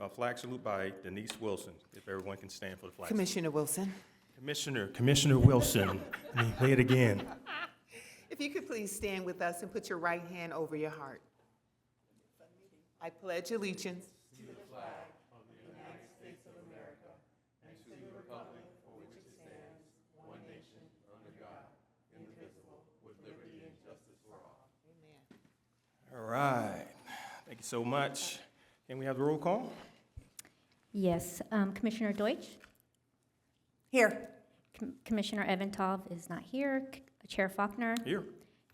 a flag salute by Denise Wilson. If everyone can stand for the flag salute. Commissioner Wilson. Commissioner Wilson. Let me play it again. If you could please stand with us and put your right hand over your heart. I pledge allegiance All right. Thank you so much. Can we have the roll call? Yes, Commissioner Deutsch, here. Commissioner Eventov is not here, Chair Faulkner, Here.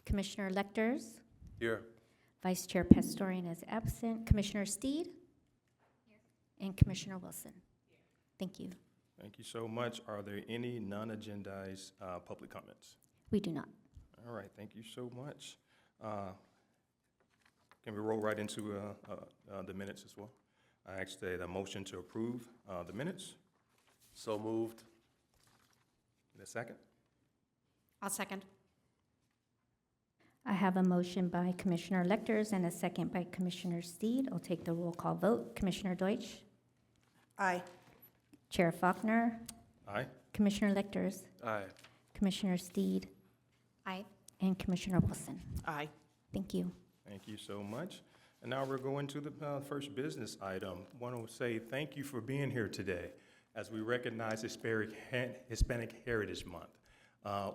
Commissioner Lecters, Here. Vice Chair Pastorian is absent, Commissioner Steed, and Commissioner Wilson. Thank you. Thank you so much. Are there any non-agendized public comments? We do not. All right. Thank you so much. Can we roll right into the minutes as well? I asked the motion to approve the minutes. So moved. In a second. I'll second. I have a motion by Commissioner Lecters and a second by Commissioner Steed. I'll take the roll call vote. Commissioner Deutsch, Aye. Chair Faulkner, Aye. Commissioner Lecters, Aye. Commissioner Steed, Aye. and Commissioner Wilson. Aye. Thank you. Thank you so much. And now we're going to the first business item. Want to say thank you for being here today as we recognize Hispanic Heritage Month.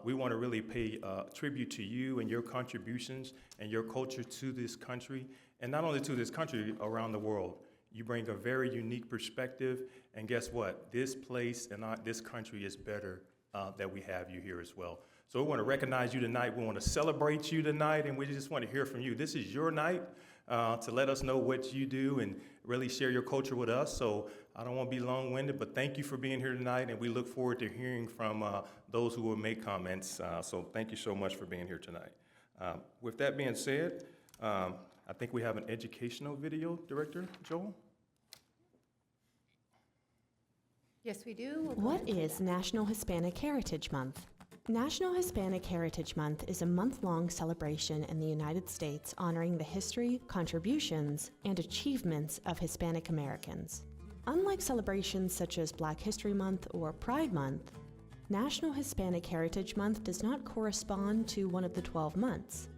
We want to really pay tribute to you and your contributions and your culture to this country, and not only to this country, around the world. You bring a very unique perspective, and guess what? This place and this country is better that we have you here as well. So we want to recognize you tonight. We want to celebrate you tonight, and we just want to hear from you. This is your night to let us know what you do and really share your culture with us. So I don't want to be long-winded, but thank you for being here tonight, and we look forward to hearing from those who will make comments. So thank you so much for being here tonight. With that being said, I think we have an educational video, Director Joel. Yes, we do. What is National Hispanic Heritage Month? National Hispanic Heritage Month is a month-long celebration in the United States honoring the history, contributions, and achievements of Hispanic Americans. Unlike celebrations such as Black History Month or Pride Month, National Hispanic Heritage Month does not correspond to one of the 12 months.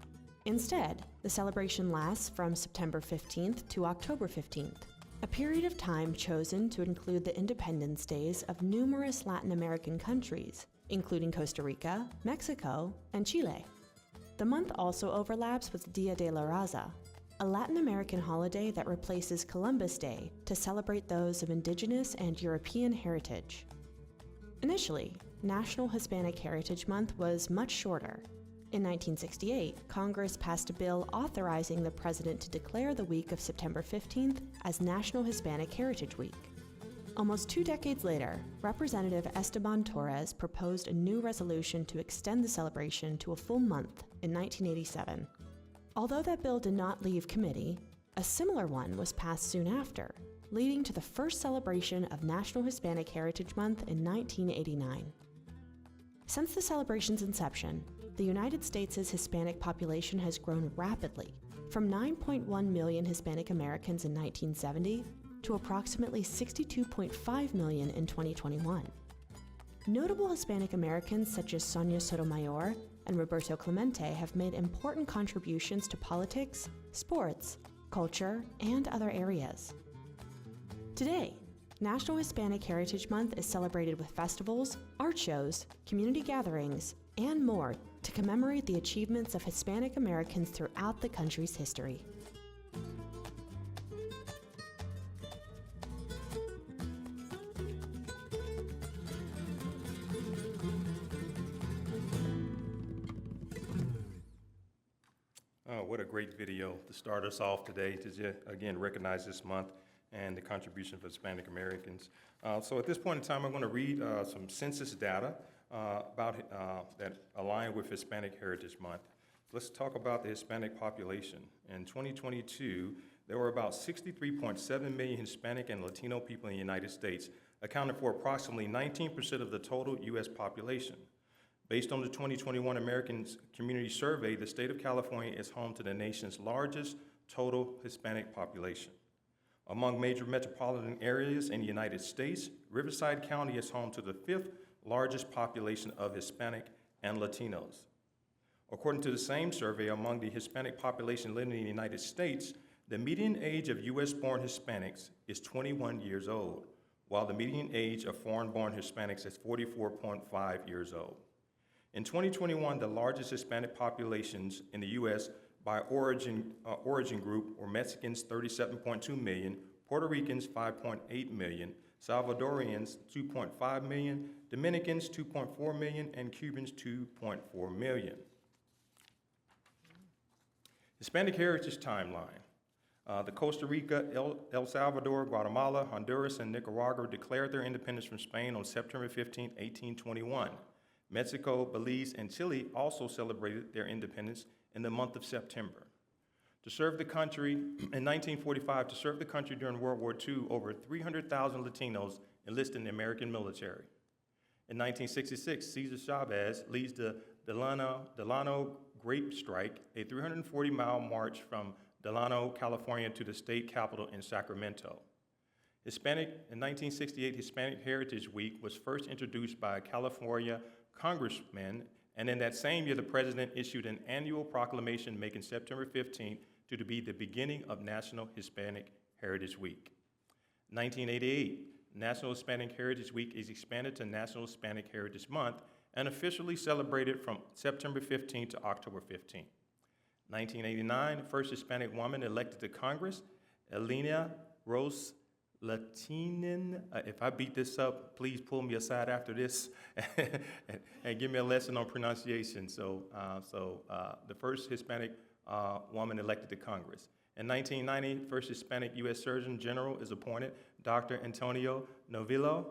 Instead, the celebration lasts from September 15th to October 15th, a period of time chosen to include the Independence Days of numerous Latin American countries, including Costa Rica, Mexico, and Chile. The month also overlaps with Dia de la Raza, a Latin American holiday that replaces Columbus Day to celebrate those of indigenous and European heritage. Initially, National Hispanic Heritage Month was much shorter. In 1968, Congress passed a bill authorizing the president to declare the week of September 15th as National Hispanic Heritage Week. Almost 2 decades later, Representative Esteban Torres proposed a new resolution to extend the celebration to a full month in 1987. Although that bill did not leave committee, a similar one was passed soon after, leading to the first celebration of National Hispanic Heritage Month in 1989. Since the celebration's inception, the United States' Hispanic population has grown rapidly, from 9.1 million Hispanic Americans in 1970 to approximately 62.5 million in 2021. Notable Hispanic Americans such as Sonia Sotomayor and Roberto Clemente have made important contributions to politics, sports, culture, and other areas. Today, National Hispanic Heritage Month is celebrated with festivals, art shows, community gatherings, and more to commemorate the achievements of Hispanic Americans throughout the country's history. What a great video to start us off today to again recognize this month and the contribution of Hispanic Americans. So at this point in time, I'm going to read some census data that align with Hispanic Heritage Month. Let's talk about the Hispanic population. In 2022, there were about 63.7 million Hispanic and Latino people in the United States, accounting for approximately 19% of the total U.S. population. Based on the 2021 American Community Survey, the state of California is home to the nation's largest total Hispanic population. Among major metropolitan areas in the United States, Riverside County is home to the 5th largest population of Hispanic and Latinos. According to the same survey, among the Hispanic population living in the United States, the median age of U.S.-born Hispanics is 21 years old, while the median age of foreign-born Hispanics is 44.5 years old. In 2021, the largest Hispanic populations in the U.S. by origin group were Mexicans, 37.2 million, Puerto Ricans, 5.8 million, Salvadorians, 2.5 million, Dominicans, 2.4 million, and Cubans, 2.4 million. Hispanic Heritage Timeline. The Costa Rica, El Salvador, Guatemala, Honduras, and Nicaragua declared their independence from Spain on September 15, 1821. Mexico, Belize, and Chile also celebrated their independence in the month of September. To serve the country, in 1945, to serve the country during World War II, over 300,000 Latinos enlisted in the American military. In 1966, Cesar Chavez leads the Delano Grape Strike, a 340-mile march from Delano, California, to the state capital in Sacramento. In 1968, Hispanic Heritage Week was first introduced by a California congressman, and in that same year, the president issued an annual proclamation making September 15th to be the beginning of National Hispanic Heritage Week. 1988, National Hispanic Heritage Week is expanded to National Hispanic Heritage Month and officially celebrated from September 15th to October 15th. 1989, first Hispanic woman elected to Congress, Elena Rose Latinin. If I beat this up, please pull me aside after this and give me a lesson on pronunciation. So the first Hispanic woman elected to Congress. In 1990, first Hispanic U.S. Surgeon General is appointed, Dr. Antonio Novillo.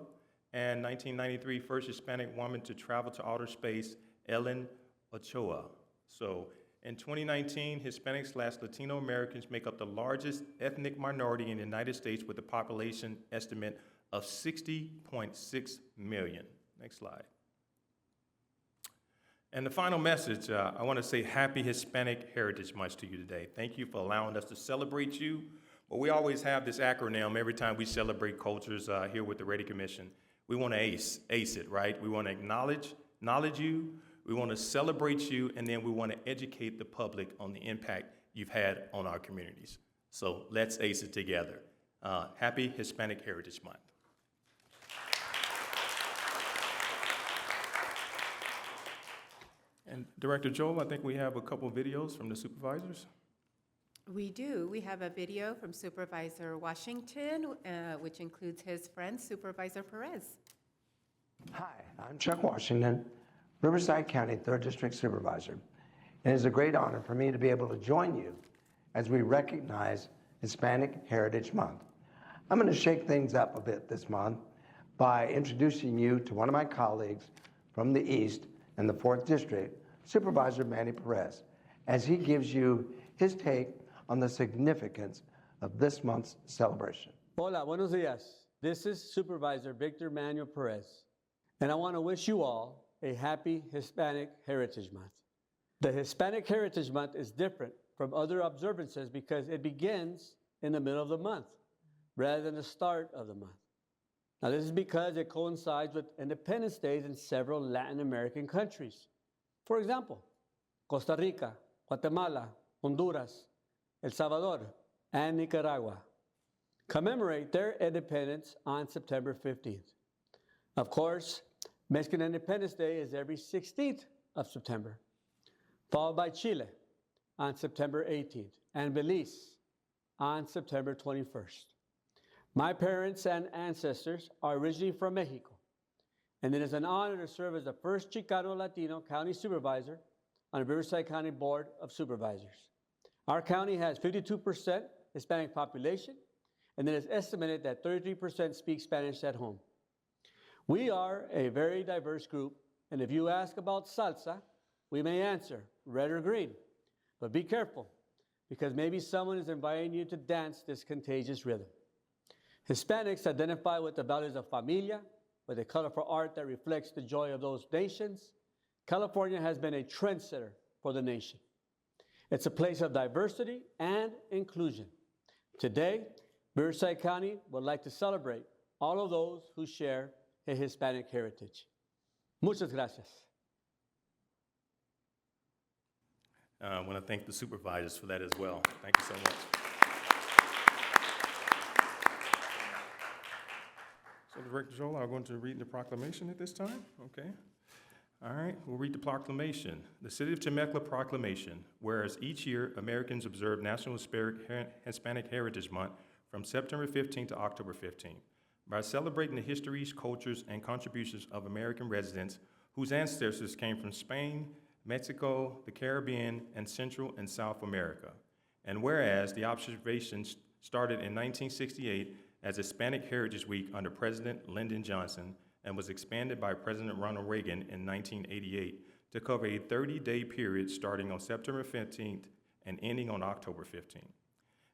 And 1993, first Hispanic woman to travel to outer space, Ellen Ochoa. So in 2019, Hispanics/Latino Americans make up the largest ethnic minority in the United States with a population estimate of 60.6 million. Next slide. And the final message, I want to say happy Hispanic Heritage Month to you today. Thank you for allowing us to celebrate you. But we always have this acronym every time we celebrate cultures here with the REDI Commission. We want to ace it, right? We want to acknowledge you. We want to celebrate you, and then we want to educate the public on the impact you've had on our communities. So let's ace it together. Happy Hispanic Heritage Month. And Director Joel, I think we have a couple of videos from the supervisors. We do. We have a video from Supervisor Washington, which includes his friend, Supervisor Perez. Hi, I'm Chuck Washington, Riverside County 3rd District Supervisor. And it's a great honor for me to be able to join you as we recognize Hispanic Heritage Month. I'm going to shake things up a bit this month by introducing you to one of my colleagues from the East and the 4th District, Supervisor Manny Perez, as he gives you his take on the significance of this month's celebration. Hola, buenos dias. This is Supervisor Victor Manuel Perez, and I want to wish you all a happy Hispanic Heritage Month. The Hispanic Heritage Month is different from other observances because it begins in the middle of the month rather than the start of the month. Now, this is because it coincides with Independence Days in several Latin American countries. For example, Costa Rica, Guatemala, Honduras, El Salvador, and Nicaragua commemorate their independence on September 15th. Of course, Mexican Independence Day is every 16th of September, followed by Chile on September 18th, and Belize on September 21st. My parents and ancestors are originally from Mexico, and it is an honor to serve as the first Chicano Latino County Supervisor on the Riverside County Board of Supervisors. Our county has 52% Hispanic population, and it is estimated that 33% speak Spanish at home. We are a very diverse group, and if you ask about salsa, we may answer red or green. But be careful, because maybe someone is inviting you to dance this contagious rhythm. Hispanics identify with the values of familia, with a colorful art that reflects the joy of those nations. California has been a trendsetter for the nation. It's a place of diversity and inclusion. Today, Riverside County would like to celebrate all of those who share a Hispanic heritage. Muchas gracias. I want to thank the supervisors for that as well. Thank you so much. So Director Joel, I'm going to read the proclamation at this time, okay? All right, we'll read the proclamation. The City of Temecula Proclamation, whereas each year Americans observe National Hispanic Heritage Month from September 15th to October 15th. By celebrating the histories, cultures, and contributions of American residents whose ancestors came from Spain, Mexico, the Caribbean, and Central and South America. And whereas the observations started in 1968 as Hispanic Heritage Week under President Lyndon Johnson and was expanded by President Ronald Reagan in 1988 to cover a 30-day period starting on September 15th and ending on October 15th.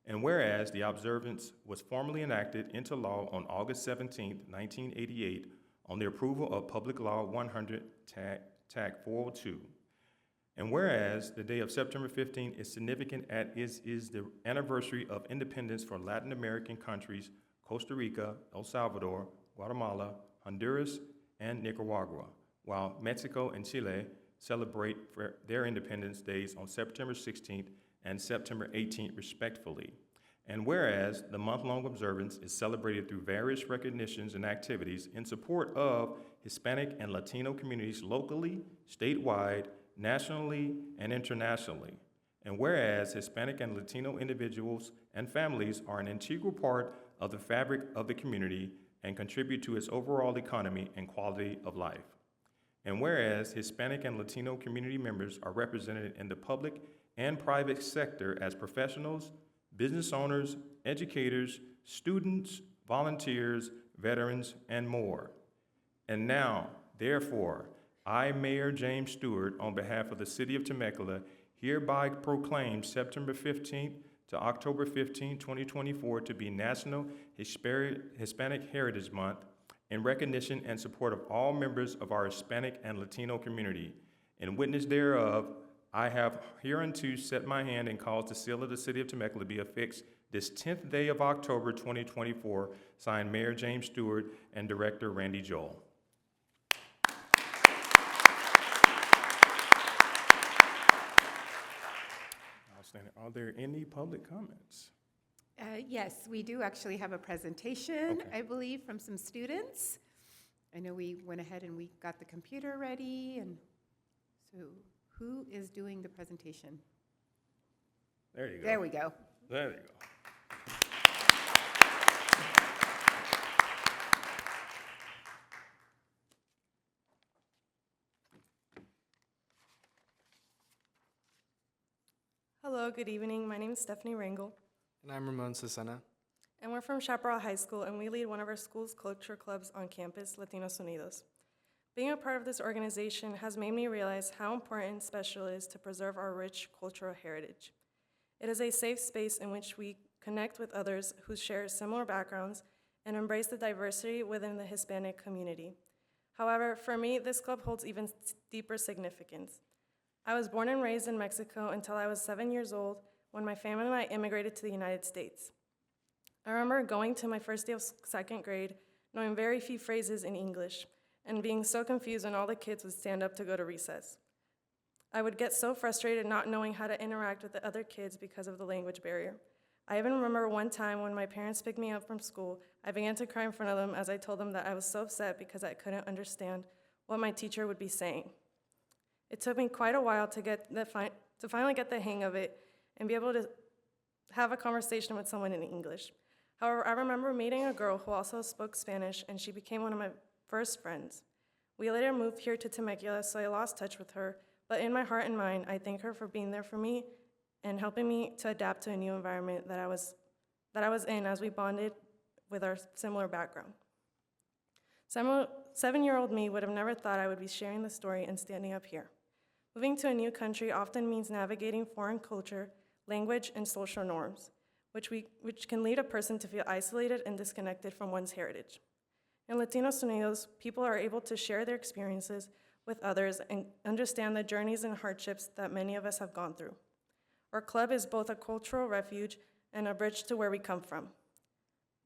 And whereas the observance was formally enacted into law on August 17, 1988, on the approval of Public Law 100, TAC 402. And whereas the day of September 15 is significant as is the anniversary of independence for Latin American countries, Costa Rica, El Salvador, Guatemala, Honduras, and Nicaragua, while Mexico and Chile celebrate their independence days on September 16th and September 18th, respectively. And whereas the month-long observance is celebrated through various recognitions and activities in support of Hispanic and Latino communities locally, statewide, nationally, and internationally. And whereas Hispanic and Latino individuals and families are an integral part of the fabric of the community and contribute to its overall economy and quality of life. And whereas Hispanic and Latino community members are represented in the public and private sector as professionals, business owners, educators, students, volunteers, veterans, and more. And now, therefore, I, Mayor James Stewart, on behalf of the City of Temecula, hereby proclaim September 15th to October 15, 2024 to be National Hispanic Heritage Month in recognition and support of all members of our Hispanic and Latino community. In witness thereof, I have hereunto set my hand and caused the seal of the City of Temecula to be affixed this 10th day of October 2024, signed Mayor James Stewart and Director Randy Joel. Outstanding. Are there any public comments? Yes, we do actually have a presentation, Okay. I believe, from some students. I know we went ahead and we got the computer ready, and so who is doing the presentation? There you go. There we go. There you go. Hello, good evening. My name is Stephanie Rangel, And I'm Ramon Cesena. and we're from Chaparral High School, and we lead one of our school's culture clubs on campus, Latinos Unidos. Being a part of this organization has made me realize how important and special it is to preserve our rich cultural heritage. It is a safe space in which we connect with others who share similar backgrounds and embrace the diversity within the Hispanic community. However, for me, this club holds even deeper significance. I was born and raised in Mexico until I was 7 years old when my family and I immigrated to the United States. I remember going to my first day of second grade, knowing very few phrases in English, and being so confused when all the kids would stand up to go to recess. I would get so frustrated not knowing how to interact with the other kids because of the language barrier. I even remember one time when my parents picked me up from school, I began to cry in front of them as I told them that I was so upset because I couldn't understand what my teacher would be saying. It took me quite a while to finally get the hang of it and be able to have a conversation with someone in English. However, I remember meeting a girl who also spoke Spanish, and she became one of my first friends. We later moved here to Temecula, so I lost touch with her, but in my heart and mind, I thank her for being there for me and helping me to adapt to a new environment that I was in as we bonded with our similar background. 7-year-old me would have never thought I would be sharing the story and standing up here. Moving to a new country often means navigating foreign culture, language, and social norms, which can lead a person to feel isolated and disconnected from one's heritage. In Latinos Unidos, people are able to share their experiences with others and understand the journeys and hardships that many of us have gone through. Our club is both a cultural refuge and a bridge to where we come from.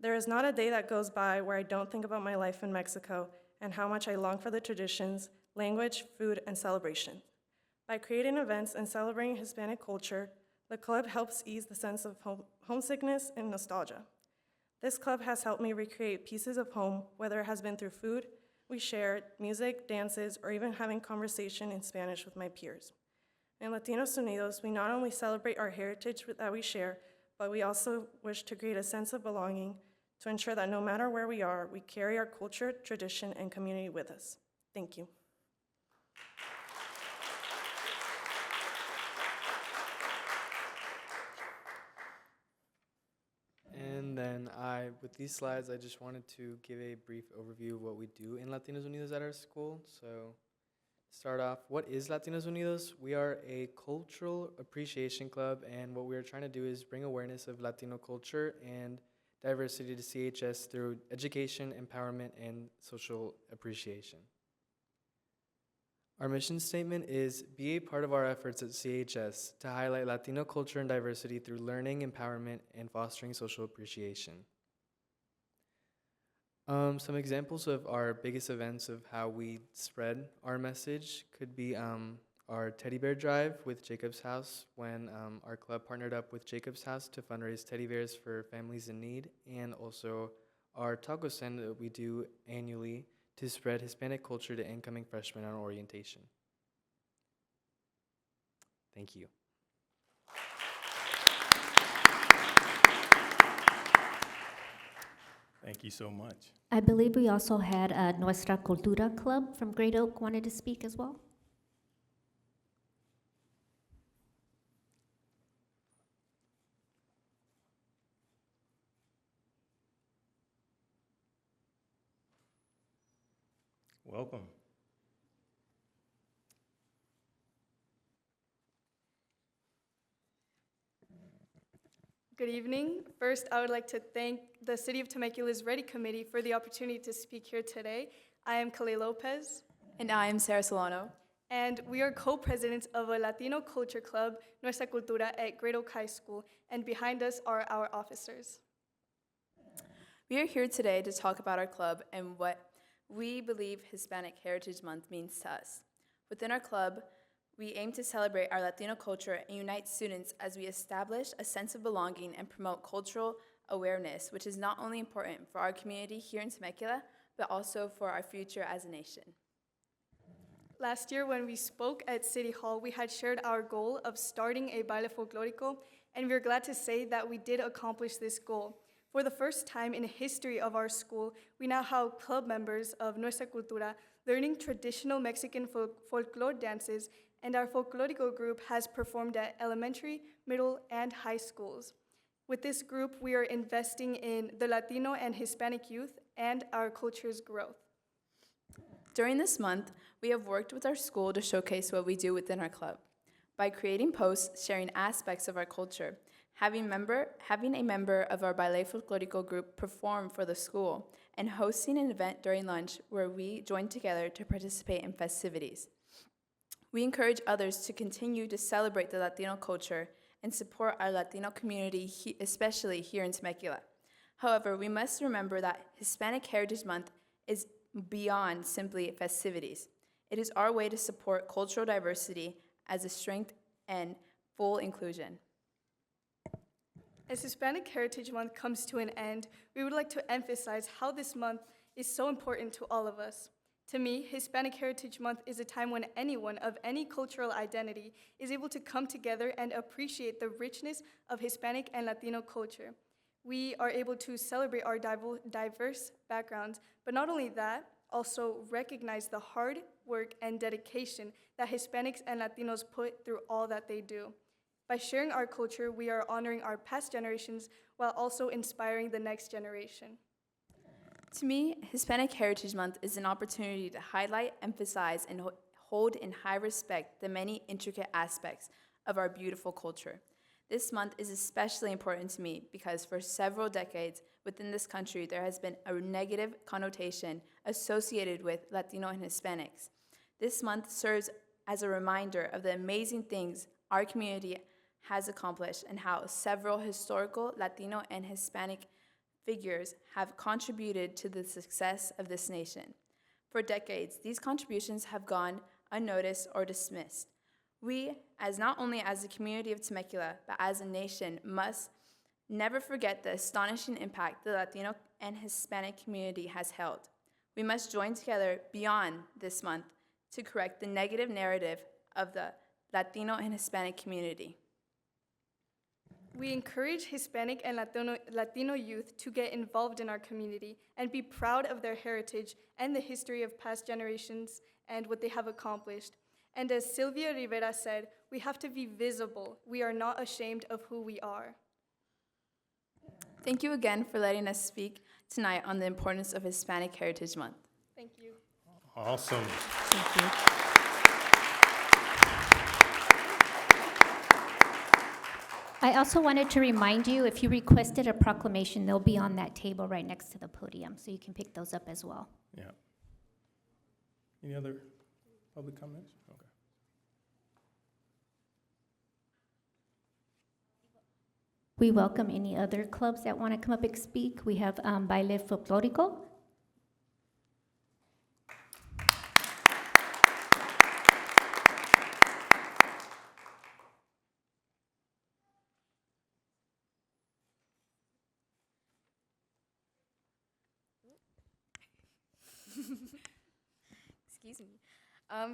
There is not a day that goes by where I don't think about my life in Mexico and how much I long for the traditions, language, food, and celebration. By creating events and celebrating Hispanic culture, the club helps ease the sense of homesickness and nostalgia. This club has helped me recreate pieces of home, whether it has been through food we share, music, dances, or even having conversation in Spanish with my peers. In Latinos Unidos, we not only celebrate our heritage that we share, but we also wish to create a sense of belonging to ensure that no matter where we are, we carry our culture, tradition, and community with us. Thank you. And then with these slides, I just wanted to give a brief overview of what we do in Latinos Unidos at our school. So to start off, what is Latinos Unidos? We are a cultural appreciation club, and what we are trying to do is bring awareness of Latino culture and diversity to CHS through education, empowerment, and social appreciation. Our mission statement is, be a part of our efforts at CHS to highlight Latino culture and diversity through learning, empowerment, and fostering social appreciation. Some examples of our biggest events of how we spread our message could be our teddy bear drive with Jacob's House, when our club partnered up with Jacob's House to fundraise teddy bears for families in need, and also our taco stand that we do annually to spread Hispanic culture to incoming freshmen on orientation. Thank you. Thank you so much. I believe we also had Nuestra Cultura Club from Great Oak wanted to speak as well. Welcome. Good evening. First, I would like to thank the City of Temecula's REDI Committee for the opportunity to speak here today. I am Kale Lopez. And I am Sarah Solano. And we are co-presidents of a Latino culture club, Nuestra Cultura, at Great Oak High School. And behind us are our officers. We are here today to talk about our club and what we believe Hispanic Heritage Month means to us. Within our club, we aim to celebrate our Latino culture and unite students as we establish a sense of belonging and promote cultural awareness, which is not only important for our community here in Temecula, but also for our future as a nation. Last year, when we spoke at City Hall, we had shared our goal of starting a baile folclórico, and we are glad to say that we did accomplish this goal. For the first time in the history of our school, we now have club members of Nuestra Cultura learning traditional Mexican folklore dances, and our folklórico group has performed at elementary, middle, and high schools. With this group, we are investing in the Latino and Hispanic youth and our culture's growth. During this month, we have worked with our school to showcase what we do within our club. By creating posts sharing aspects of our culture, having a member of our Baile Folklórico group perform for the school, and hosting an event during lunch where we join together to participate in festivities. We encourage others to continue to celebrate the Latino culture and support our Latino community, especially here in Temecula. However, we must remember that Hispanic Heritage Month is beyond simply festivities. It is our way to support cultural diversity as a strength and full inclusion. As Hispanic Heritage Month comes to an end, we would like to emphasize how this month is so important to all of us. To me, Hispanic Heritage Month is a time when anyone of any cultural identity is able to come together and appreciate the richness of Hispanic and Latino culture. We are able to celebrate our diverse backgrounds, but not only that, also recognize the hard work and dedication that Hispanics and Latinos put through all that they do. By sharing our culture, we are honoring our past generations while also inspiring the next generation. To me, Hispanic Heritage Month is an opportunity to highlight, emphasize, and hold in high respect the many intricate aspects of our beautiful culture. This month is especially important to me because for several decades within this country, there has been a negative connotation associated with Latino and Hispanics. This month serves as a reminder of the amazing things our community has accomplished and how several historical Latino and Hispanic figures have contributed to the success of this nation. For decades, these contributions have gone unnoticed or dismissed. We, as not only as the community of Temecula, but as a nation, must never forget the astonishing impact the Latino and Hispanic community has held. We must join together beyond this month to correct the negative narrative of the Latino and Hispanic community. We encourage Hispanic and Latino youth to get involved in our community and be proud of their heritage and the history of past generations and what they have accomplished. And as Sylvia Rivera said, we have to be visible. We are not ashamed of who we are. Thank you again for letting us speak tonight on the importance of Hispanic Heritage Month. Thank you. Awesome. Thank you. I also wanted to remind you, if you requested a proclamation, they'll be on that table right next to the podium, so you can pick those up as well. Yeah. Any other public comments? Okay. We welcome any other clubs that want to come up and speak. We have Baile Folklórico. Excuse me.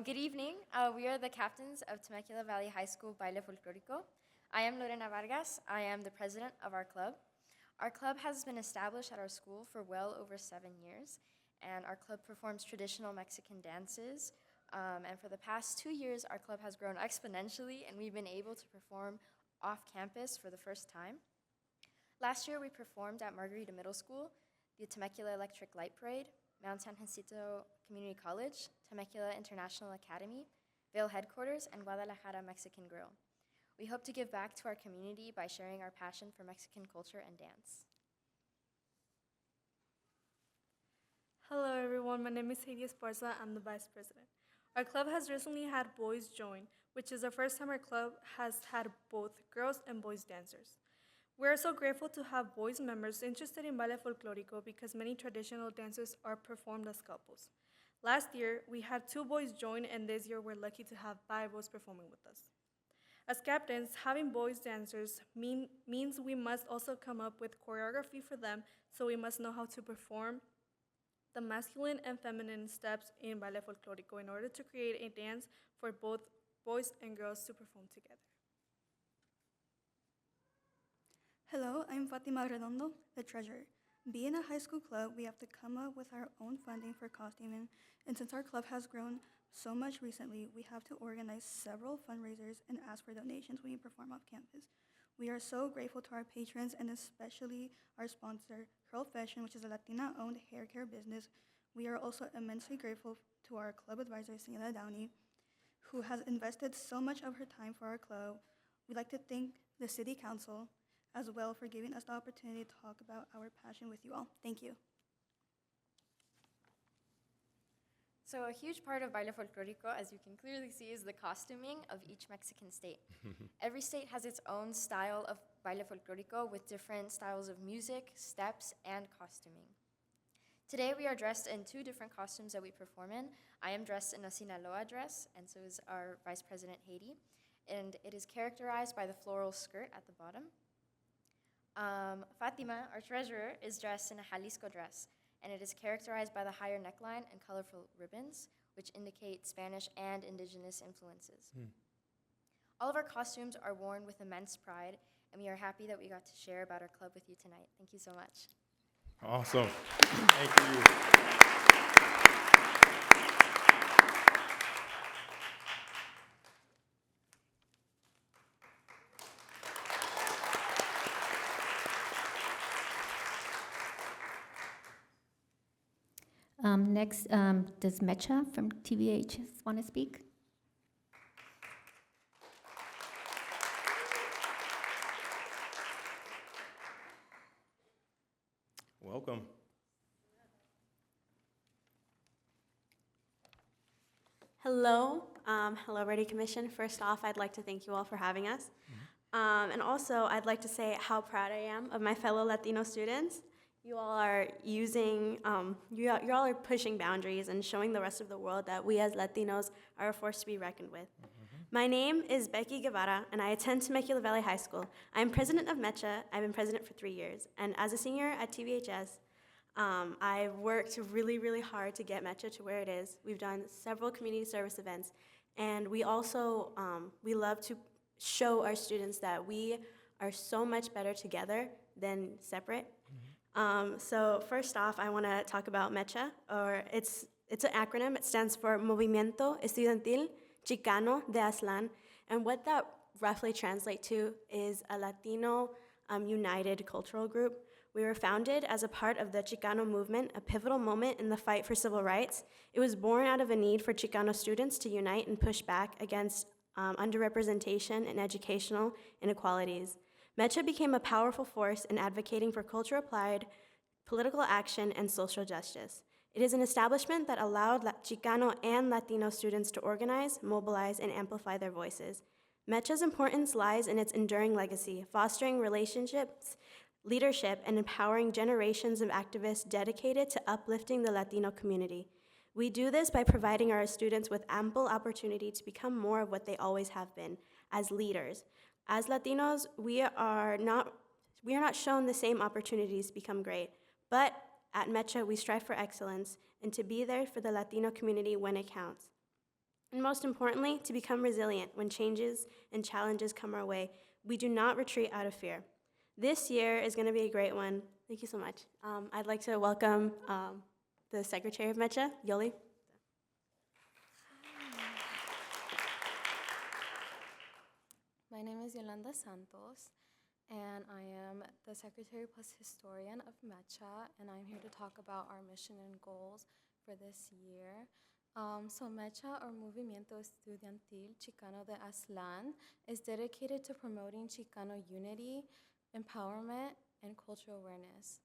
Good evening. We are the captains of Temecula Valley High School Baile Folklórico. I am Lorena Vargas. I am the president of our club. Our club has been established at our school for well over 7 years, and our club performs traditional Mexican dances. And for the past 2 years, our club has grown exponentially, and we've been able to perform off campus for the first time. Last year, we performed at Margarita Middle School, the Temecula Electric Light Parade, Mount San Jacinto Community College, Temecula International Academy, Vail Headquarters, and Guadalajara Mexican Grill. We hope to give back to our community by sharing our passion for Mexican culture and dance. Hello everyone, my name is Heidi Esparza. I'm the vice president. Our club has recently had boys join, which is the first time our club has had both girls and boys dancers. We are so grateful to have boys members interested in Baile Folklórico because many traditional dances are performed as couples. Last year, we had 2 boys join, and this year we're lucky to have 5 boys performing with us. As captains, having boys dancers means we must also come up with choreography for them, so we must know how to perform the masculine and feminine steps in Baile Folklórico in order to create a dance for both boys and girls to perform together. Hello, I'm Fatima Redondo, the treasurer. Being a high school club, we have to come up with our own funding for costuming, and since our club has grown so much recently, we have to organize several fundraisers and ask for donations when we perform off campus. We are so grateful to our patrons and especially our sponsor, Curl Fashion, which is a Latina-owned hair care business. We are also immensely grateful to our club advisor, Senora Downey, who has invested so much of her time for our club. We'd like to thank the City Council as well for giving us the opportunity to talk about our passion with you all. Thank you. So a huge part of Baile Folklórico, as you can clearly see, is the costuming of each Mexican state. Every state has its own style of Baile Folklórico with different styles of music, steps, and costuming. Today we are dressed in 2 different costumes that we perform in. I am dressed in a Sinaloa dress, and so is our Vice President Haiti, and it is characterized by the floral skirt at the bottom. Fatima, our treasurer, is dressed in a Jalisco dress, and it is characterized by the higher neckline and colorful ribbons, which indicate Spanish and indigenous influences. All of our costumes are worn with immense pride, and we are happy that we got to share about our club with you tonight. Thank you so much. Awesome. Thank you. Next, does Mecha from TVH want to speak? Welcome. Hello. Hello, REDI Commission. First off, I'd like to thank you all for having us. And also, I'd like to say how proud I am of my fellow Latino students. You all are you all are pushing boundaries and showing the rest of the world that we as Latinos are a force to be reckoned with. My name is Becky Guevara, and I attend Temecula Valley High School. I am president of MECHA. I've been president for 3 years. And as a senior at TVHS, I've worked really, really hard to get MECHA to where it is. We've done several community service events, and we also, we love to show our students that we are so much better together than separate. So first off, I want to talk about MECHA, or it's an acronym. It stands for Movimiento Estudiantil Chicano de Aztlán, and what that roughly translates to is a Latino united cultural group. We were founded as a part of the Chicano movement, a pivotal moment in the fight for civil rights. It was born out of a need for Chicano students to unite and push back against underrepresentation and educational inequalities. MECHA became a powerful force in advocating for culture-applied political action and social justice. It is an establishment that allowed Chicano and Latino students to organize, mobilize, and amplify their voices. MECHA's importance lies in its enduring legacy, fostering relationships, leadership, and empowering generations of activists dedicated to uplifting the Latino community. We do this by providing our students with ample opportunity to become more of what they always have been, as leaders. As Latinos, we are not shown the same opportunities to become great, but at MECHA, we strive for excellence and to be there for the Latino community when it counts. And most importantly, to become resilient when changes and challenges come our way. We do not retreat out of fear. This year is going to be a great one. Thank you so much. I'd like to welcome the Secretary of MECHA, Yoli. My name is Yolanda Santos, and I am the Secretary plus Historian of MECHA, and I'm here to talk about our mission and goals for this year. MECHA, or Movimiento Estudiantil Chicano de Aztlán, is dedicated to promoting Chicano unity, empowerment, and cultural awareness.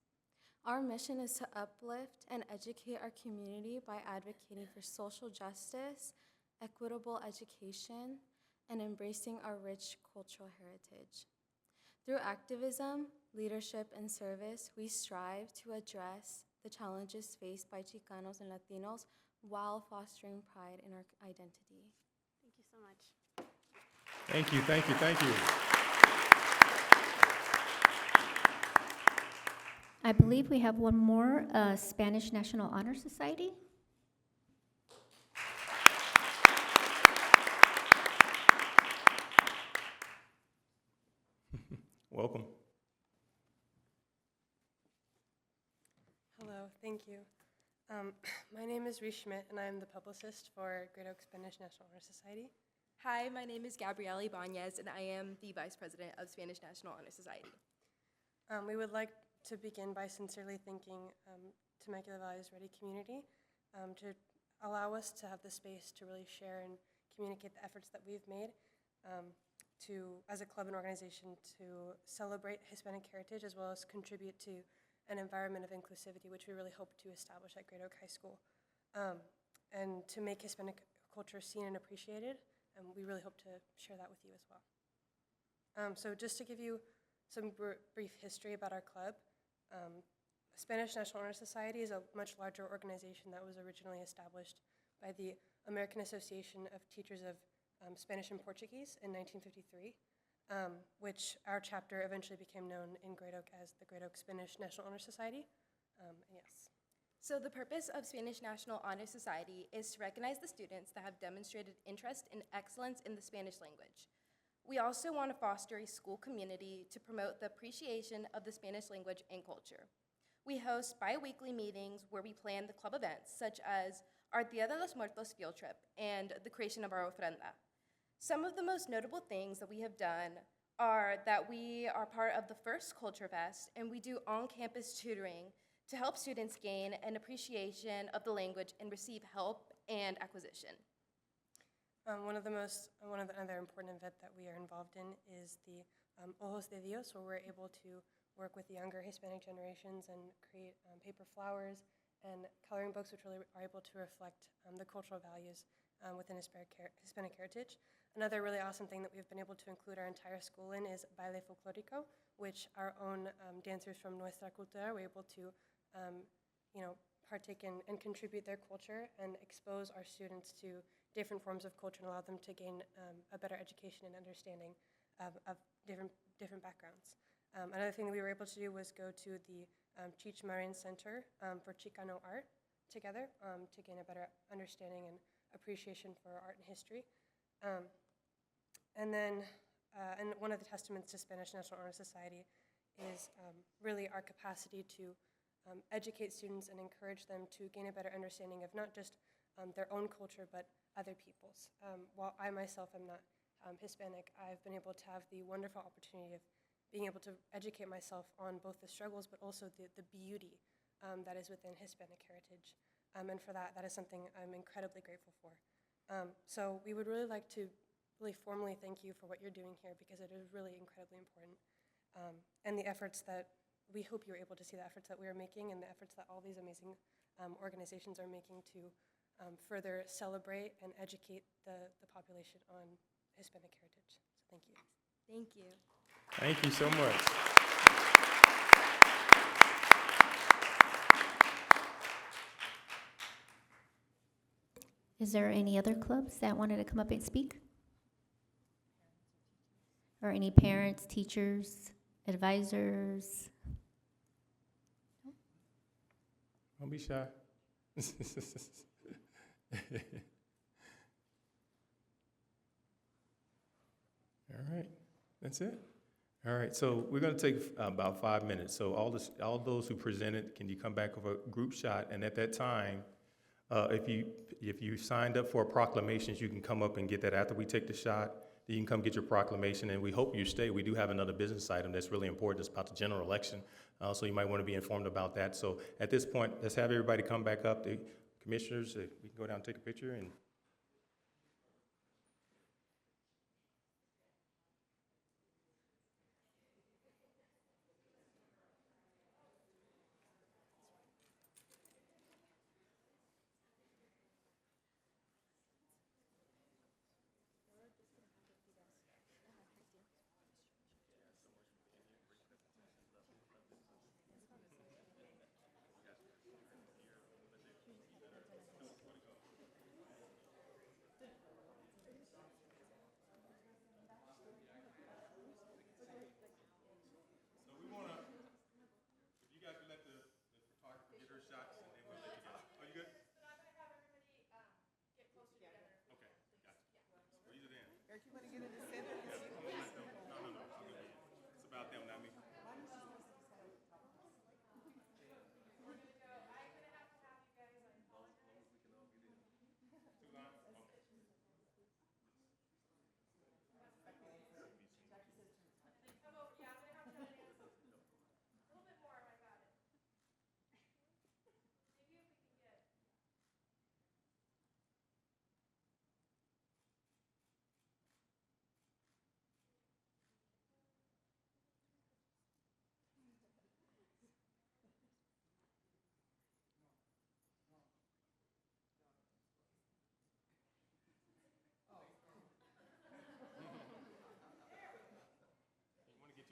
Our mission is to uplift and educate our community by advocating for social justice, equitable education, and embracing our rich cultural heritage. Through activism, leadership, and service, we strive to address the challenges faced by Chicanos and Latinos while fostering pride in our identity. Thank you so much. Thank you, thank you, thank you. I believe we have one more, Spanish National Honor Society. Welcome. Hello, thank you. My name is Reese Schmidt, and I am the publicist for Great Oak Spanish National Honor Society. Hi, my name is Gabrielle Ibanez, and I am the Vice President of Spanish National Honor Society. We would like to begin by sincerely thanking Temecula Valley's REDI community to allow us to have the space to really share and communicate the efforts that we've made as a club and organization to celebrate Hispanic heritage as well as contribute to an environment of inclusivity, which we really hope to establish at Great Oak High School, and to make Hispanic culture seen and appreciated, and we really hope to share that with you as well. So just to give you some brief history about our club, Spanish National Honor Society is a much larger organization that was originally established by the American Association of Teachers of Spanish and Portuguese in 1953, which our chapter eventually became known in Great Oak as the Great Oak Spanish National Honor Society. Yes. So the purpose of Spanish National Honor Society is to recognize the students that have demonstrated interest and excellence in the Spanish language. We also want to foster a school community to promote the appreciation of the Spanish language and culture. We host bi-weekly meetings where we plan the club events, such as our Dia de los Muertos field trip and the creation of our ofrenda. Some of the most notable things that we have done are that we are part of the first Culture Fest, and we do on-campus tutoring to help students gain an appreciation of the language and receive help and acquisition. One of the other important events that we are involved in is the Ojos de Dios, where we're able to work with the younger Hispanic generations and create paper flowers and coloring books, which really are able to reflect the cultural values within Hispanic heritage. Another really awesome thing that we've been able to include our entire school in is baile folclórico, which our own dancers from Nuestra Cultura were able to, partake in and contribute their culture and expose our students to different forms of culture and allow them to gain a better education and understanding of different backgrounds. Another thing that we were able to do was go to the Cheech Marin Center for Chicano art together to gain a better understanding and appreciation for art and history. And one of the testaments to Spanish National Honor Society is really our capacity to educate students and encourage them to gain a better understanding of not just their own culture, but other people's. While I myself am not Hispanic, I've been able to have the wonderful opportunity of being able to educate myself on both the struggles, but also the beauty that is within Hispanic heritage. And for that is something I'm incredibly grateful for. So we would really like to really formally thank you for what you're doing here, because it is really incredibly important. And the efforts that we hope you're able to see, the efforts that we are making and the efforts that all these amazing organizations are making to further celebrate and educate the population on Hispanic heritage. So thank you. Thank you. Thank you so much. Is there any other clubs that wanted to come up and speak? Or any parents, teachers, advisors? Don't be shy. All right, that's it. All right, so we're going to take about 5 minutes. So all those who presented, can you come back with a group shot? And at that time, if you signed up for proclamations, you can come up and get that after we take the shot. Then you can come get your proclamation, and we hope you stay. We do have another business item that's really important. It's about the general election, so you might want to be informed about that. So at this point, let's have everybody come back up. The commissioners, we can go down and take a picture. And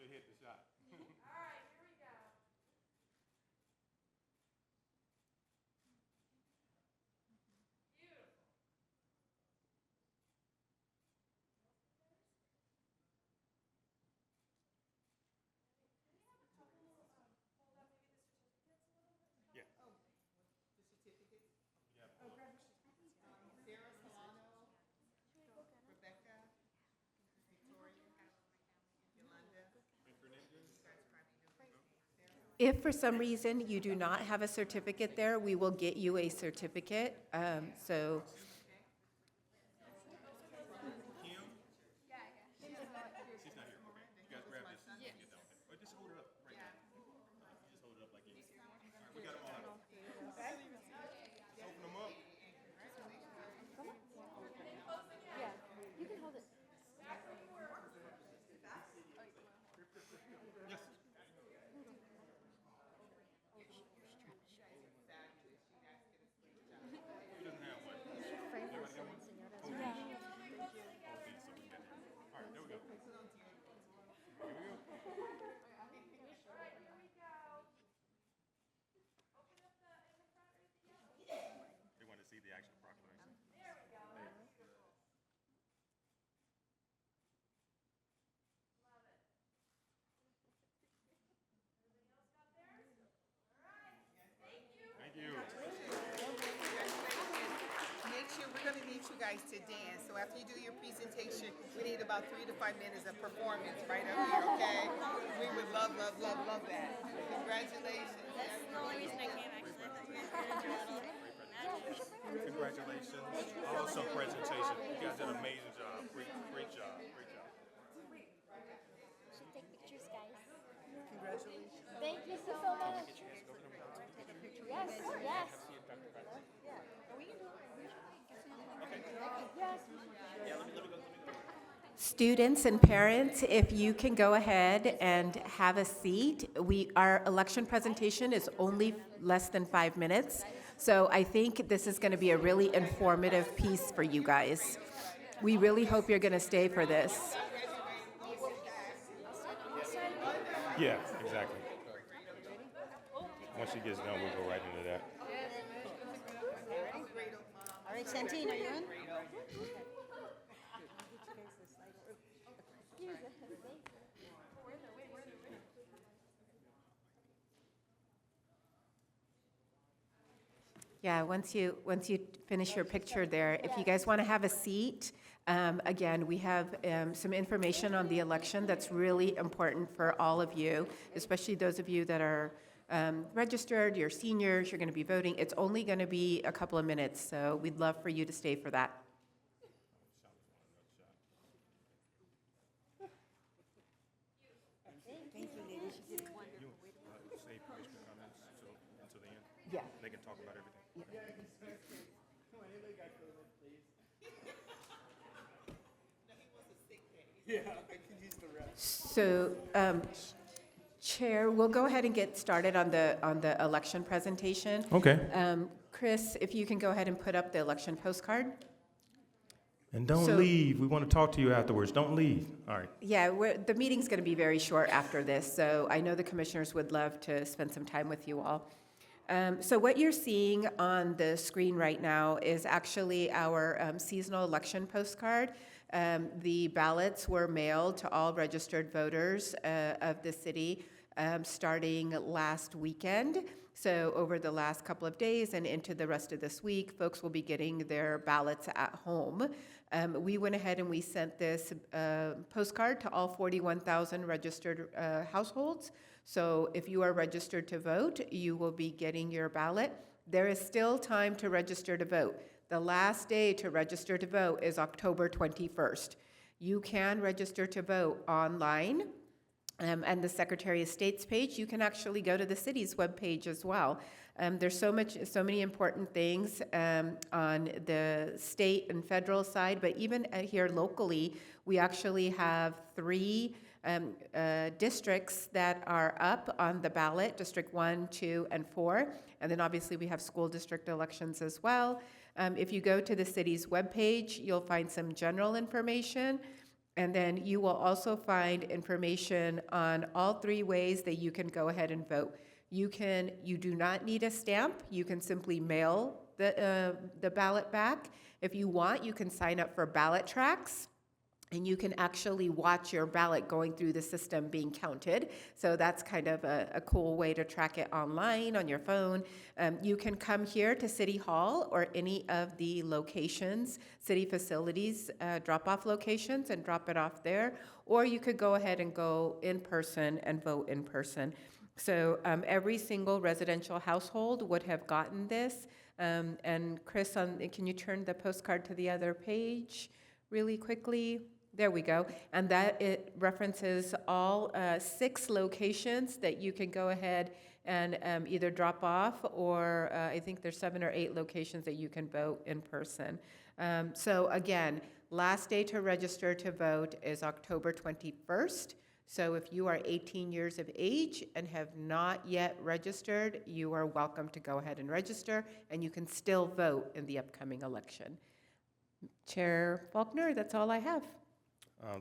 you hit the shot. All right, here we go. Beautiful. Yeah. The certificates? Oh, grab Sarah Solano, Rebecca, Victoria, Yolanda. If for some reason you do not have a certificate there, we will get you a certificate. So Kim? She's not here. Okay. You guys grab this. Yes. Get down. Or just hold it up right now. Just hold it up like this. All right, we got them all out. Open them up. Yeah, you can hold it. Yes. Who doesn't have one? guys to dance. So after you do your presentation, we need about 3 to 5 minutes of performance right up here, okay? We would love, love, love, love that. Congratulations. That's the only reason I came, actually. I thought you were going to do it. Congratulations. Awesome presentation. You guys did an amazing job. Great job. Great job. Take pictures, guys. Congratulations. Thank you so much. Yes, yes. Students and parents, if you can go ahead and have a seat. Our election presentation is only less than 5 minutes, so I think this is going to be a really informative piece for you guys. We really hope you're going to stay for this. Yeah, exactly. Once she gets done, we'll go right into that. All right, Santine, are you in? Yeah, once you finish your picture there, if you guys want to have a seat, again, we have some information on the election that's really important for all of you, especially those of you that are registered, you're seniors, you're going to be voting. It's only going to be a couple of minutes, so we'd love for you to stay for that. Thank you, ladies. You did wonderful. Save commissioner comments until the end. Yeah. They can talk about everything. So, Chair, we'll go ahead and get started on the election presentation. Okay. Chris, if you can go ahead and put up the election postcard. And don't leave. We want to talk to you afterwards. Don't leave. All right. Yeah, the meeting's going to be very short after this, so I know the commissioners would love to spend some time with you all. So what you're seeing on the screen right now is actually our seasonal election postcard. The ballots were mailed to all registered voters of the city starting last weekend. So over the last couple of days and into the rest of this week, folks will be getting their ballots at home. We went ahead and we sent this postcard to all 41,000 registered households. So if you are registered to vote, you will be getting your ballot. There is still time to register to vote. The last day to register to vote is October 21st. You can register to vote online. And the Secretary of State's page, you can actually go to the city's webpage as well. There's so many important things on the state and federal side, but even here locally, we actually have 3 districts that are up on the ballot, District 1, 2, and 4. And then obviously we have school district elections as well. If you go to the city's webpage, you'll find some general information. And then you will also find information on all 3 ways that you can go ahead and vote. You do not need a stamp. You can simply mail the ballot back. If you want, you can sign up for ballot tracks. And you can actually watch your ballot going through the system being counted. So that's kind of a cool way to track it online on your phone. You can come here to City Hall or any of the locations, city facilities, drop-off locations, and drop it off there. Or you could go ahead and go in person and vote in person. So every single residential household would have gotten this. And Chris, can you turn the postcard to the other page really quickly? There we go. And that it references all 6 locations that you can go ahead and either drop off, or I think there's 7 or 8 locations that you can vote in person. So again, last day to register to vote is October 21st. So if you are 18 years of age and have not yet registered, you are welcome to go ahead and register, and you can still vote in the upcoming election. Chair Faulkner, that's all I have.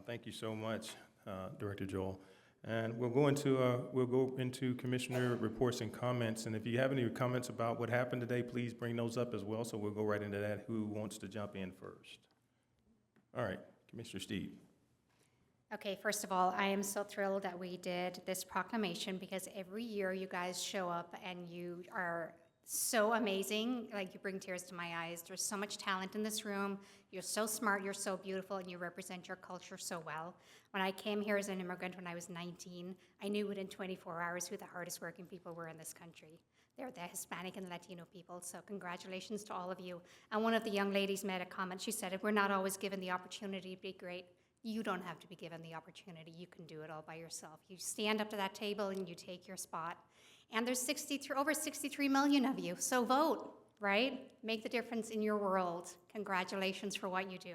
Thank you so much, Director Joel. And we'll go into Commissioner reports and comments. And if you have any comments about what happened today, please bring those up as well. So we'll go right into that. Who wants to jump in first? All right, Commissioner Steve. Okay, first of all, I am so thrilled that we did this proclamation because every year you guys show up and you are so amazing. Like, you bring tears to my eyes. There's so much talent in this room. You're so smart, you're so beautiful, and you represent your culture so well. When I came here as an immigrant when I was 19, I knew within 24 hours who the hardest working people were in this country. They're the Hispanic and Latino people, so congratulations to all of you. And one of the young ladies made a comment. She said, if we're not always given the opportunity to be great, you don't have to be given the opportunity. You can do it all by yourself. You stand up to that table and you take your spot. And there's over 63 million of you, so vote, right? Make the difference in your world. Congratulations for what you do.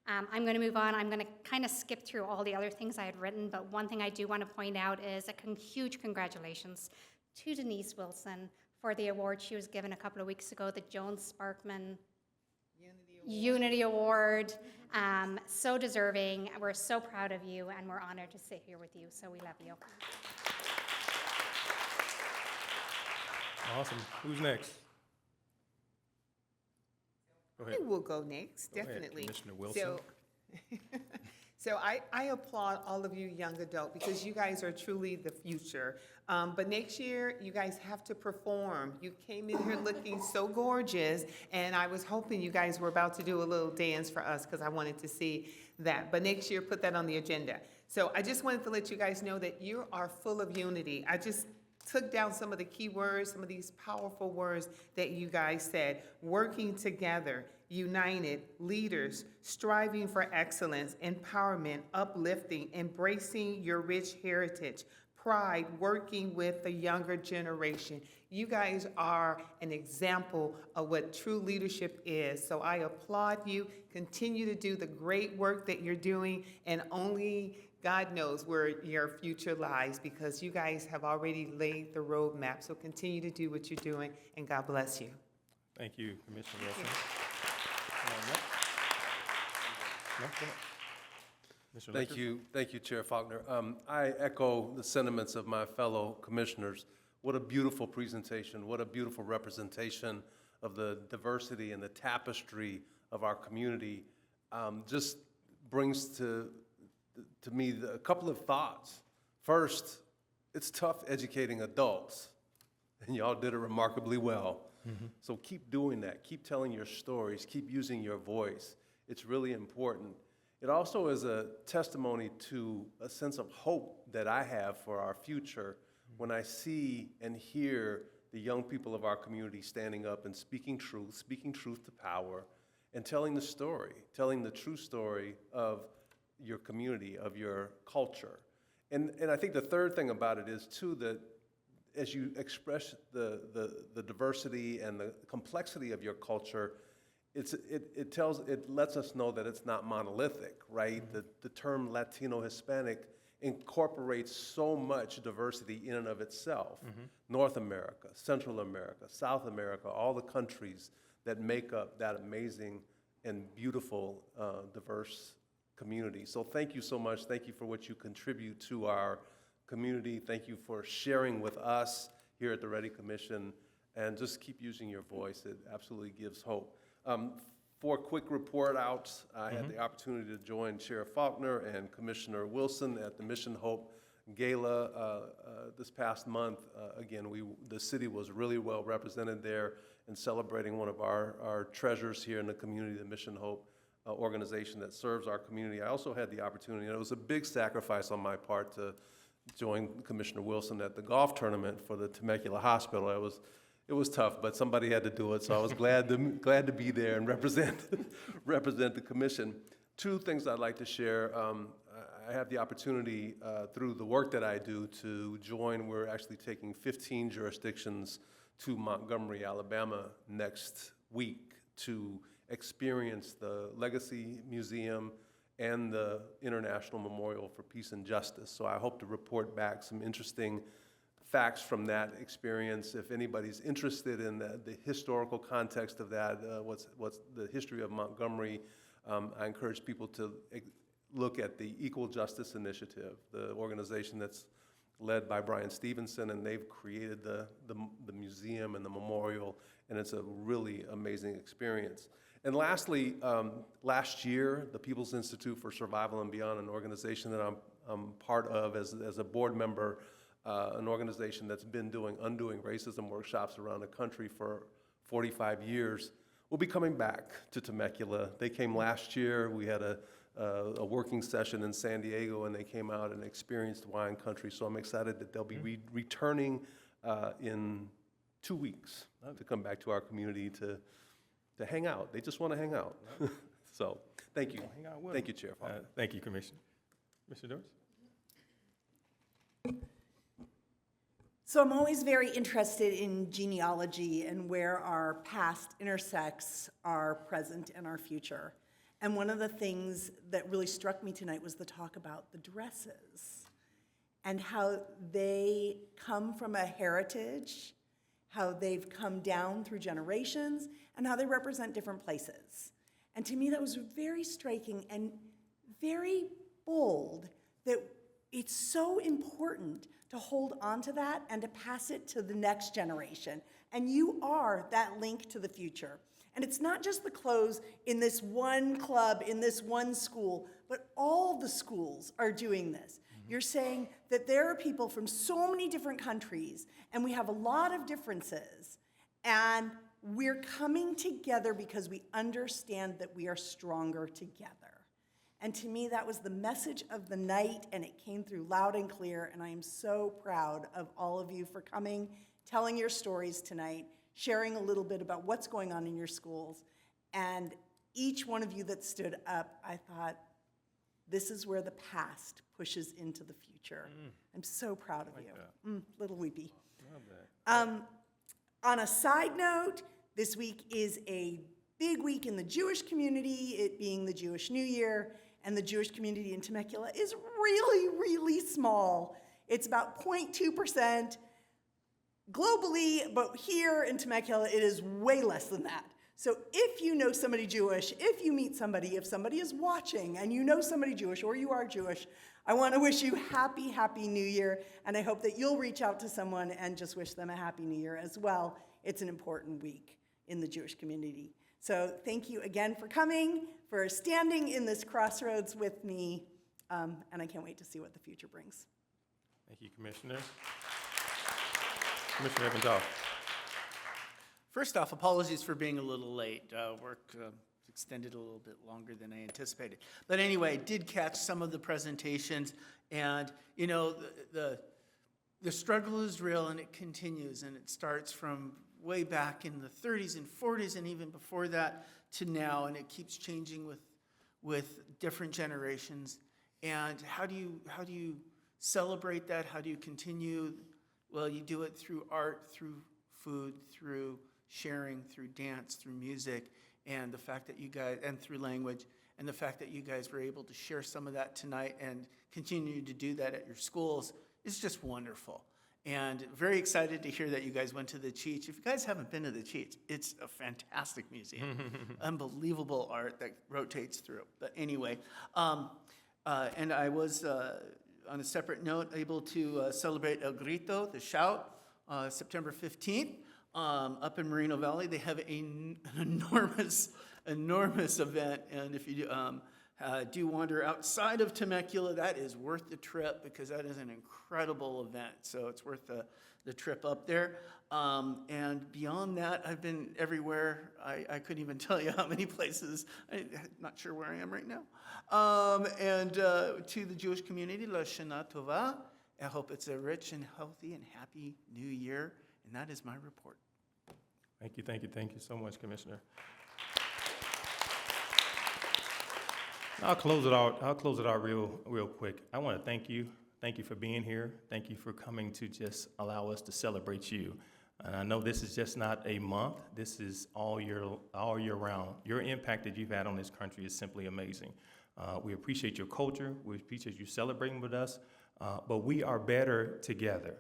I'm going to move on. I'm going to kind of skip through all the other things I had written, but one thing I do want to point out is a huge congratulations to Denise Wilson for the award she was given a couple of weeks ago, the Jones Sparkman Unity Award. So deserving. We're so proud of you, and we're honored to sit here with you, so we love you. Awesome. Who's next? Go ahead. I will go next, Go ahead, definitely. Commissioner Wilson. So I applaud all of you young adult because you guys are truly the future. But next year, you guys have to perform. You came in here looking so gorgeous, and I was hoping you guys were about to do a little dance for us because I wanted to see that. But next year, put that on the agenda. So I just wanted to let you guys know that you are full of unity. I just took down some of the key words, some of these powerful words that you guys said. Working together, united, leaders, striving for excellence, empowerment, uplifting, embracing your rich heritage, pride, working with the younger generation. You guys are an example of what true leadership is. So I applaud you. Continue to do the great work that you're doing, and only God knows where your future lies because you guys have already laid the roadmap. So continue to do what you're doing, and God bless you. Thank you, Commissioner Wilson. Thank you, Chair Faulkner. I echo the sentiments of my fellow commissioners. What a beautiful presentation, what a beautiful representation of the diversity and the tapestry of our community. Just brings to me a couple of thoughts. First, it's tough educating adults, and y'all did it remarkably well. So keep doing that. Keep telling your stories. Keep using your voice. It's really important. It also is a testimony to a sense of hope that I have for our future when I see and hear the young people of our community standing up and speaking truth to power, and telling the story, telling the true story of your community, of your culture. And I think the third thing about it is, too, that as you express the diversity and the complexity of your culture, it lets us know that it's not monolithic, right? The term Latino Hispanic incorporates so much diversity in and of itself. North America, Central America, South America, all the countries that make up that amazing and beautiful, diverse community. So thank you so much. Thank you for what you contribute to our community. Thank you for sharing with us here at the REDI Commission, and just keep using your voice. It absolutely gives hope. 4 quick report outs. I had the opportunity to join Chair Faulkner and Commissioner Wilson at the Mission Hope Gala this past month. Again, the city was really well represented there in celebrating one of our treasures here in the community, the Mission Hope organization that serves our community. I also had the opportunity, and it was a big sacrifice on my part to join Commissioner Wilson at the golf tournament for the Temecula Hospital. It was tough, but somebody had to do it, so I was glad to be there and represent the commission. 2 things I'd like to share. I have the opportunity through the work that I do to join. We're actually taking 15 jurisdictions to Montgomery, Alabama next week to experience the Legacy Museum and the International Memorial for Peace and Justice. So I hope to report back some interesting facts from that experience. If anybody's interested in the historical context of that, what's the history of Montgomery, I encourage people to look at the Equal Justice Initiative, the organization that's led by Brian Stevenson, and they've created the museum and the memorial, and it's a really amazing experience. And lastly, last year, the People's Institute for Survival and Beyond, an organization that I'm part of as a board member, an organization that's been doing undoing racism workshops around the country for 45 years, will be coming back to Temecula. They came last year. We had a working session in San Diego, and they came out and experienced wine country. So I'm excited that they'll be returning in 2 weeks to come back to our community to hang out. They just want to hang out. So thank you. Hang out with Thank them. you, Chair Faulkner. Thank you, Commissioner. Mr. Doris? So I'm always very interested in genealogy and where our past intersects our present and our future. And one of the things that really struck me tonight was the talk about the dresses and how they come from a heritage, how they've come down through generations, and how they represent different places. And to me, that was very striking and very bold that it's so important to hold on to that and to pass it to the next generation. And you are that link to the future. And it's not just the clothes in this one club, in this one school, but all the schools are doing this. You're saying that there are people from so many different countries, and we have a lot of differences, and we're coming together because we understand that we are stronger together. And to me, that was the message of the night, and it came through loud and clear, and I am so proud of all of you for coming, telling your stories tonight, sharing a little bit about what's going on in your schools, and each one of you that stood up, I thought, this is where the past pushes into the future. I'm so proud of you. Little weepy. Love that. On a side note, this week is a big week in the Jewish community, it being the Jewish New Year, and the Jewish community in Temecula is really, really small. It's about 0.2% globally, but here in Temecula, it is way less than that. So if you know somebody Jewish, if you meet somebody, if somebody is watching and you know somebody Jewish or you are Jewish, I want to wish you happy, happy New Year, and I hope that you'll reach out to someone and just wish them a happy New Year as well. It's an important week in the Jewish community. So thank you again for coming, for standing in this crossroads with me, and I can't wait to see what the future brings. Thank you, Commissioner. Commissioner Evans-Off. First off, apologies for being a little late. Work extended a little bit longer than I anticipated. But anyway, did catch some of the presentations, and you know, the struggle is real and it continues, and it starts from way back in the 30s and 40s and even before that to now, and it keeps changing with different generations. And how do you celebrate that? How do you continue? Well, you do it through art, through food, through sharing, through dance, through music, and the fact that you guys, and through language, and the fact that you guys were able to share some of that tonight and continue to do that at your schools is just wonderful. And very excited to hear that you guys went to the Cheech. If you guys haven't been to the Cheech, it's a fantastic museum. Unbelievable art that rotates through. But anyway, and I was, on a separate note, able to celebrate El Grito, the shout, September 15th. Up in Moreno Valley, they have an enormous event, and if you do wander outside of Temecula, that is worth the trip because that is an incredible event, so it's worth the trip up there. And beyond that, I've been everywhere. I couldn't even tell you how many places. I'm not sure where I am right now. And to the Jewish community, La Shana Tova. I hope it's a rich and healthy and happy new year. And that is my report. Thank you so much, Commissioner. I'll close it out real quick. I want to thank you. Thank you for being here. Thank you for coming to just allow us to celebrate you. And I know this is just not a month. This is all year round. Your impact that you've had on this country is simply amazing. We appreciate your culture. We appreciate you celebrating with us. But we are better together.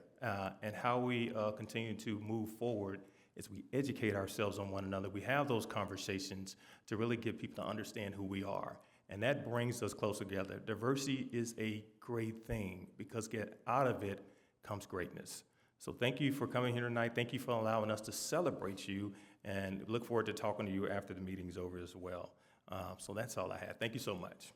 And how we continue to move forward is we educate ourselves on one another. We have those conversations to really get people to understand who we are. And that brings us closer together. Diversity is a great thing because out of it comes greatness. So thank you for coming here tonight. Thank you for allowing us to celebrate you, and look forward to talking to you after the meeting's over as well. So that's all I had. Thank you so much.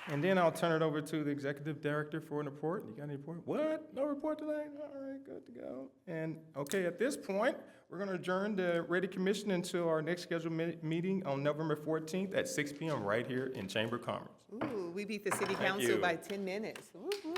And then I'll turn it over to the executive director for an report. You got any report? What? No report tonight? All right, good to go. And, okay, at this point, we're going to adjourn the REDI Commission until our next scheduled meeting on November 14th at 6 p.m. right here in Chamber of Commerce. Ooh, we beat the city Thank council you. by 10 minutes. Woo, woo.